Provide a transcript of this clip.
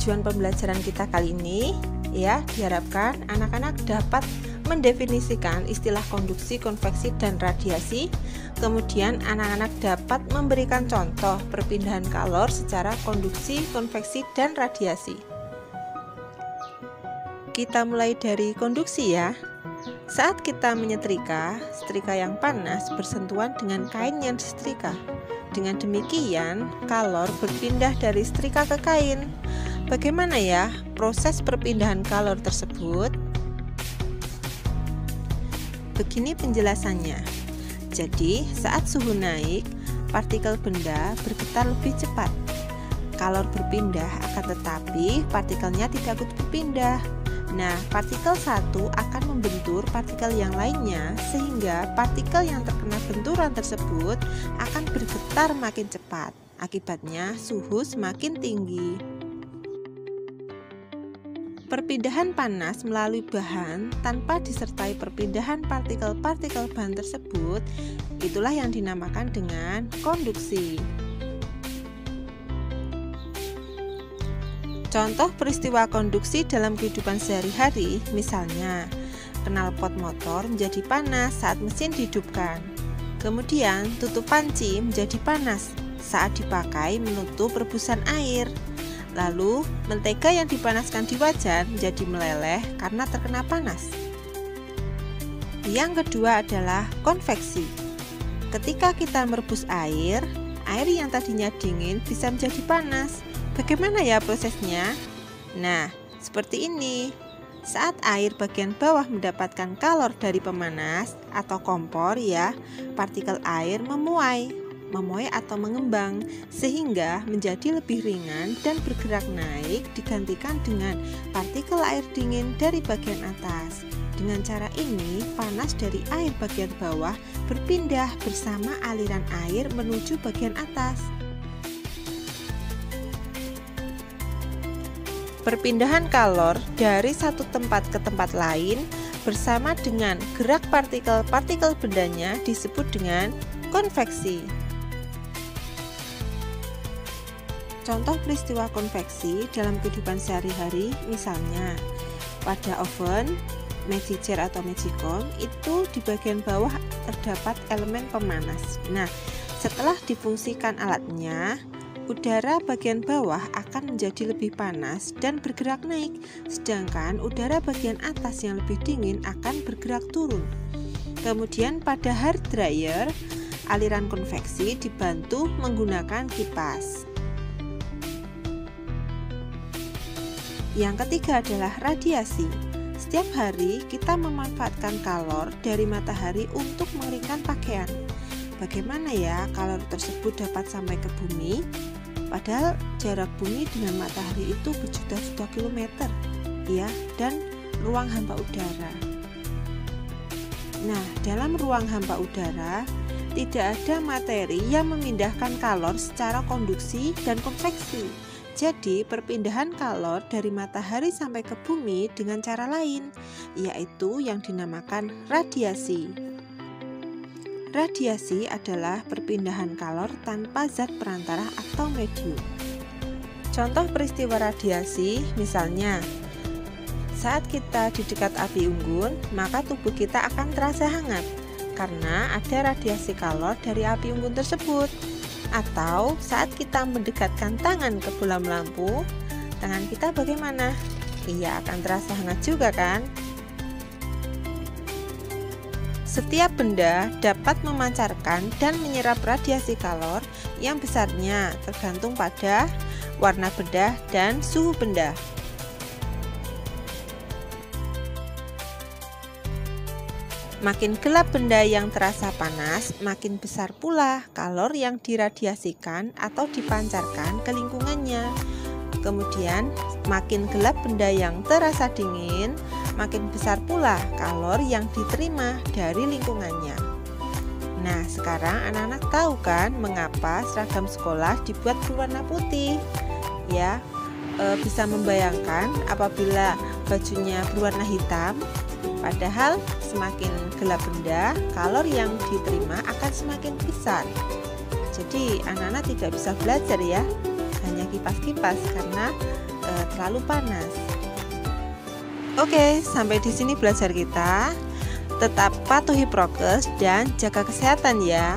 tujuan pembelajaran kita kali ini ya, diharapkan anak-anak dapat mendefinisikan istilah konduksi, konveksi, dan radiasi. Kemudian anak-anak dapat memberikan contoh perpindahan kalor secara konduksi, konveksi, dan radiasi. Kita mulai dari konduksi ya. Saat kita menyetrika, setrika yang panas bersentuhan dengan kain yang disetrika. Dengan demikian, kalor berpindah dari setrika ke kain. Bagaimana ya proses perpindahan kalor tersebut? Begini penjelasannya. Jadi, saat suhu naik, partikel benda bergetar lebih cepat. Kalor berpindah, akan tetapi partikelnya tidak ikut berpindah. Nah, partikel satu akan membentur partikel yang lainnya, sehingga partikel yang terkena benturan tersebut akan bergetar makin cepat. Akibatnya, suhu semakin tinggi. Perpindahan panas melalui bahan tanpa disertai perpindahan partikel-partikel bahan tersebut, itulah yang dinamakan dengan konduksi. Contoh peristiwa konduksi dalam kehidupan sehari-hari, misalnya knalpot motor menjadi panas saat mesin dihidupkan. Kemudian tutup panci menjadi panas saat dipakai menutup rebusan air. Lalu mentega yang dipanaskan di wajan menjadi meleleh karena terkena panas. Yang kedua adalah konveksi. Ketika kita merebus air yang tadinya dingin bisa menjadi panas. Bagaimana ya prosesnya? Nah, seperti ini. Saat air bagian bawah mendapatkan kalor dari pemanas atau kompor ya, partikel air memuai atau mengembang sehingga menjadi lebih ringan dan bergerak naik digantikan dengan partikel air dingin dari bagian atas. Dengan cara ini, panas dari air bagian bawah berpindah bersama aliran air menuju bagian atas. Perpindahan kalor dari satu tempat ke tempat lain bersama dengan gerak partikel-partikel bendanya disebut dengan konveksi. Contoh peristiwa konveksi dalam kehidupan sehari-hari, misalnya pada oven, magic jar atau magicom, itu di bagian bawah terdapat elemen pemanas. Nah, setelah difungsikan alatnya, udara bagian bawah akan menjadi lebih panas dan bergerak naik, sedangkan udara bagian atas yang lebih dingin akan bergerak turun. Kemudian pada hair dryer, aliran konveksi dibantu menggunakan kipas. Yang ketiga adalah radiasi. Setiap hari kita memanfaatkan kalor dari matahari untuk mengeringkan pakaian. Bagaimana ya kalor tersebut dapat sampai ke bumi? Padahal jarak bumi dengan matahari itu berjuta-juta kilometer, ya, dan ruang hampa udara. Nah, dalam ruang hampa udara tidak ada materi yang memindahkan kalor secara konduksi dan konveksi. Jadi, perpindahan kalor dari matahari sampai ke bumi dengan cara lain, yaitu yang dinamakan radiasi. Radiasi adalah perpindahan kalor tanpa zat perantara atau medium. Contoh peristiwa radiasi, misalnya saat kita di dekat api unggun, maka tubuh kita akan terasa hangat karena ada radiasi kalor dari api unggun tersebut. Atau saat kita mendekatkan tangan ke bola lampu, tangan kita bagaimana? Iya, akan terasa hangat juga kan? Setiap benda dapat memancarkan dan menyerap radiasi kalor yang besarnya tergantung pada warna benda dan suhu benda. Makin gelap benda yang terasa panas, makin besar pula kalor yang diradiasikan atau dipancarkan ke lingkungannya. Kemudian, makin gelap benda yang terasa dingin, makin besar pula kalor yang diterima dari lingkungannya. Nah, sekarang anak-anak tahu kan mengapa seragam sekolah dibuat berwarna putih? Ya, bisa membayangkan apabila bajunya berwarna hitam, padahal semakin gelap benda, kalor yang diterima akan semakin besar. Jadi anak-anak tidak bisa belajar ya, hanya kipas-kipas karena terlalu panas. Oke, sampai di sini belajar kita. Tetap patuhi prokes dan jaga kesehatan ya.